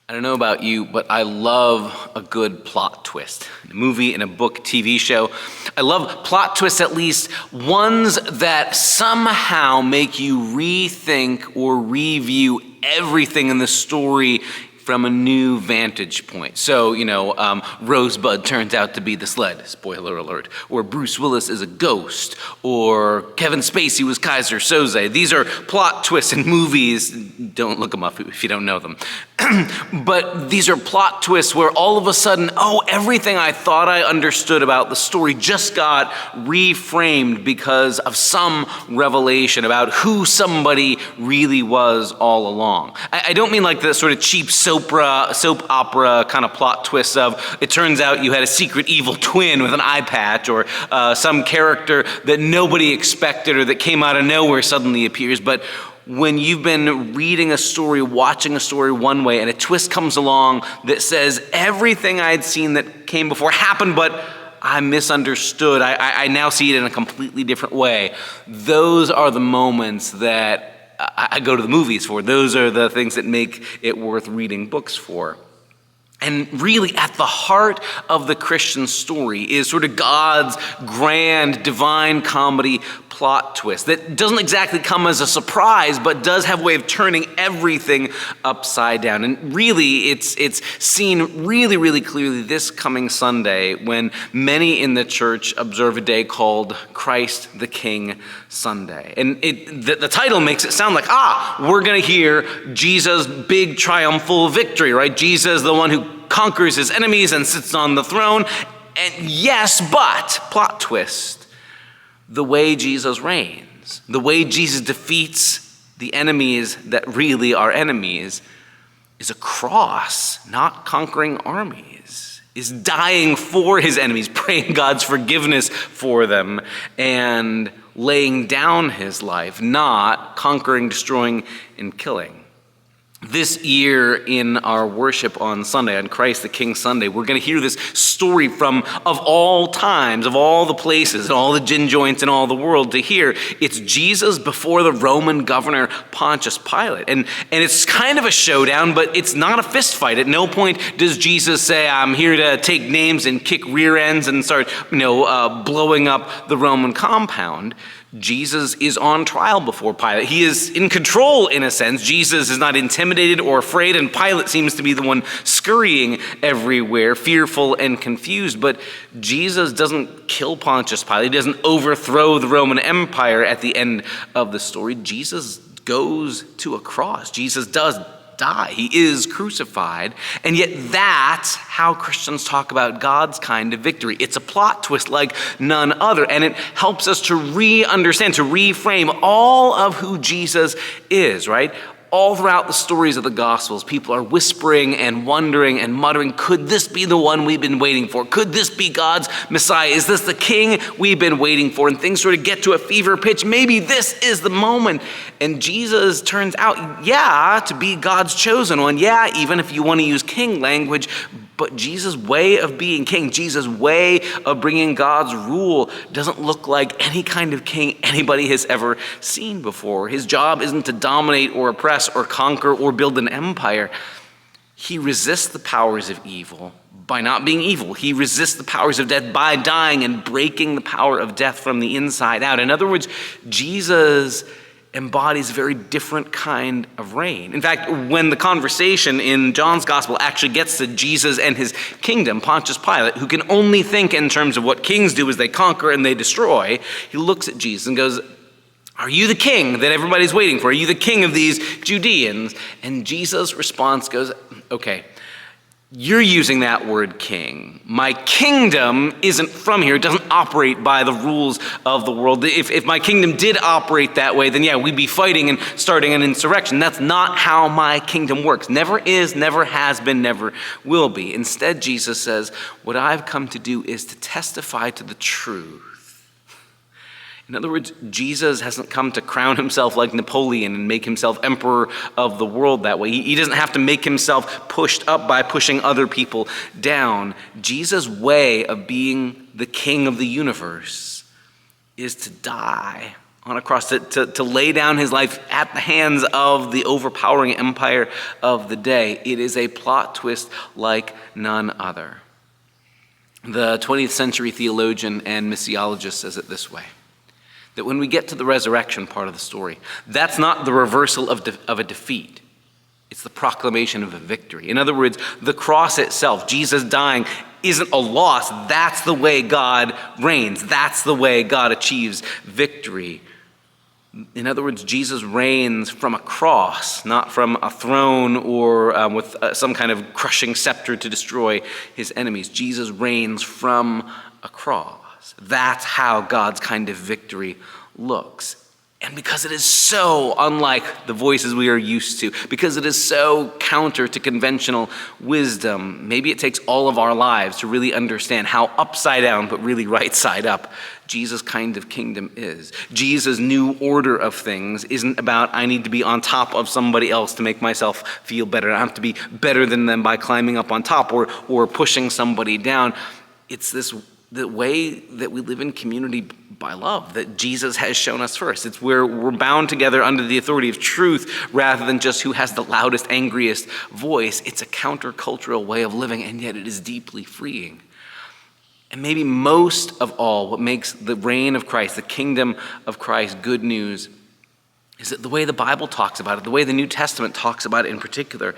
I don't know about you, but I love a good plot twist. In a movie, in a book, TV show. I love plot twists, at least ones that somehow make you rethink or review everything in the story from a new vantage point. So, Rosebud turns out to be the sled, spoiler alert, or Bruce Willis is a ghost, or Kevin Spacey was Kaiser Soze. These are plot twists in movies. Don't look them up if you don't know them. But these are plot twists where all of a sudden, everything I thought I understood about the story just got reframed because of some revelation about who somebody really was all along. I don't mean like the sort of cheap soap opera kind of plot twists of it turns out you had a secret evil twin with an eye patch, or some character that nobody expected or that came out of nowhere suddenly appears. But when you've been reading a story, watching a story one way, and a twist comes along that says everything I'd seen that came before happened, but I misunderstood. I now see it in a completely different way. Those are the moments that I go to the movies for. Those are the things that make it worth reading books for. And really, at the heart of the Christian story is sort of God's grand divine comedy plot twist that doesn't exactly come as a surprise, but does have a way of turning everything upside down. And really, it's seen really, really clearly this coming Sunday when many in the church observe a day called Christ the King Sunday. And the title makes it sound like, we're going to hear Jesus' big triumphal victory, right? Jesus, the one who conquers his enemies and sits on the throne. And yes, but, plot twist, the way Jesus reigns, the way Jesus defeats the enemies that really are enemies is a cross, not conquering armies, is dying for his enemies, praying God's forgiveness for them, and laying down his life, not conquering, destroying, and killing. This year in our worship on Sunday, on Christ the King Sunday, we're going to hear this story from, of all times, of all the places, and all the gin joints in all the world to hear. It's Jesus before the Roman governor Pontius Pilate. And it's kind of a showdown, but it's not a fist fight. At no point does Jesus say, I'm here to take names and kick rear ends and start, blowing up the Roman compound. Jesus is on trial before Pilate. He is in control in a sense. Jesus is not intimidated or afraid, and Pilate seems to be the one scurrying everywhere, fearful and confused. But Jesus doesn't kill Pontius Pilate. He doesn't overthrow the Roman Empire at the end of the story. Jesus goes to a cross. Jesus does die. He is crucified. And yet that's how Christians talk about God's kind of victory. It's a plot twist like none other. And it helps us to re-understand, to reframe all of who Jesus is, right? All throughout the stories of the Gospels, people are whispering and wondering and muttering, could this be the one we've been waiting for? Could this be God's Messiah? Is this the king we've been waiting for? And things sort of get to a fever pitch. Maybe this is the moment. And Jesus turns out, to be God's chosen one. Yeah, even if you want to use king language, but Jesus' way of being king, Jesus' way of bringing God's rule doesn't look like any kind of king anybody has ever seen before. His job isn't to dominate or oppress or conquer or build an empire. He resists the powers of evil by not being evil. He resists the powers of death by dying and breaking the power of death from the inside out. In other words, Jesus embodies a very different kind of reign. In fact, when the conversation in John's gospel actually gets to Jesus and his kingdom, Pontius Pilate, who can only think in terms of what kings do as they conquer and they destroy, he looks at Jesus and goes, are you the king that everybody's waiting for? Are you the king of these Judeans? And Jesus' response goes, okay, you're using that word king. My kingdom isn't from here. It doesn't operate by the rules of the world. If my kingdom did operate that way, then we'd be fighting and starting an insurrection. That's not how my kingdom works. Never is, never has been, never will be. Instead, Jesus says, what I've come to do is to testify to the truth. In other words, Jesus hasn't come to crown himself like Napoleon and make himself emperor of the world that way. He doesn't have to make himself pushed up by pushing other people down. Jesus' way of being the king of the universe is to die on a cross, to lay down his life at the hands of the overpowering empire of the day. It is a plot twist like none other. The 20th century theologian and missiologist says it this way, that when we get to the resurrection part of the story, that's not the reversal of a defeat. It's the proclamation of a victory. In other words, the cross itself, Jesus dying, isn't a loss. That's the way God reigns. That's the way God achieves victory. In other words, Jesus reigns from a cross, not from a throne or with some kind of crushing scepter to destroy his enemies. Jesus reigns from a cross. That's how God's kind of victory looks. And because it is so unlike the voices we are used to, because it is so counter to conventional wisdom, maybe it takes all of our lives to really understand how upside down, but really right side up, Jesus' kind of kingdom is. Jesus' new order of things isn't about I need to be on top of somebody else to make myself feel better. I have to be better than them by climbing up on top or pushing somebody down. It's the way that we live in community by love that Jesus has shown us first. It's where we're bound together under the authority of truth rather than just who has the loudest, angriest voice. It's a countercultural way of living, and yet it is deeply freeing. And maybe most of all, what makes the reign of Christ, the kingdom of Christ, good news is that the way the Bible talks about it, the way the New Testament talks about it in particular,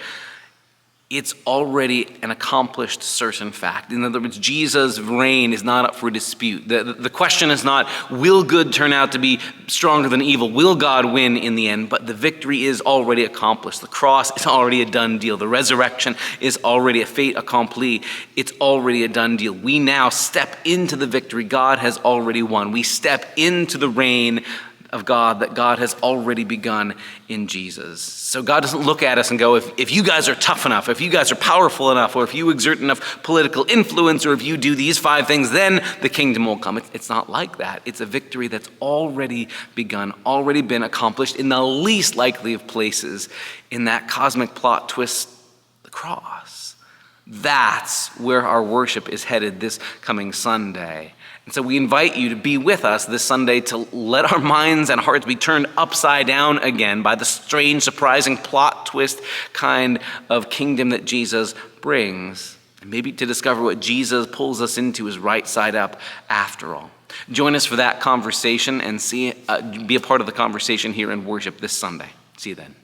it's already an accomplished certain fact. In other words, Jesus' reign is not up for dispute. The question is not, will good turn out to be stronger than evil? Will God win in the end? But the victory is already accomplished. The cross is already a done deal. The resurrection is already a fait accompli. It's already a done deal. We now step into the victory God has already won. We step into the reign of God that God has already begun in Jesus. So God doesn't look at us and go, if you guys are tough enough, if you guys are powerful enough, or if you exert enough political influence, or if you do these 5 things, then the kingdom will come. It's not like that. It's a victory that's already begun, already been accomplished in the least likely of places, in that cosmic plot twist, the cross. That's where our worship is headed this coming Sunday. And so we invite you to be with us this Sunday to let our minds and hearts be turned upside down again by the strange, surprising plot twist kind of kingdom that Jesus brings. And maybe to discover what Jesus pulls us into is right side up after all. Join us for that conversation and be a part of the conversation here in worship this Sunday. See you then.